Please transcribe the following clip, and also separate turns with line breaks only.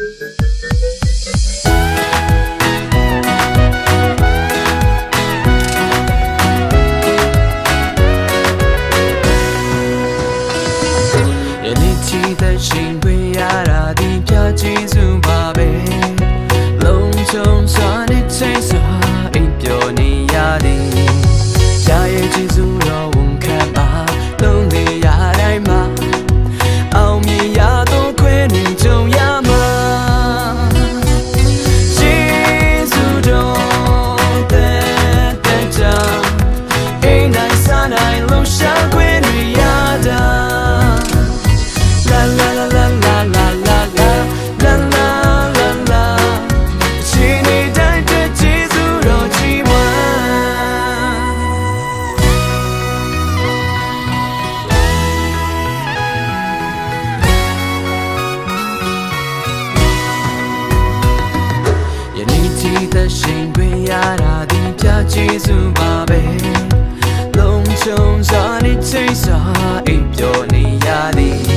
ရှင်တွေရတာဒီပြကျေးဇူးပါပဲလုံးချုံစွာနဲ့ချိန်စွာအိပ်ပျော်နေရသည်ရာရဲ့ကျေးဇူးတော်ဝန်ခံပါလုံးလေးရတိုင်းမှာအောင်မြင်ရသောခွင့်နဲ့ကြုံရမှာကျေးဇူးတော်တဲ့ကြောင့်အိမ်နိုင်စားနိုင်လို့ရှာခွင့်တွေရတာသက်ရှင်ခွင့်ရတာဒီပြကျေးဇူးပါပဲလုံးချုံစွာနဲ့ချိန်စွာအိပ်ပျော်နေရသည်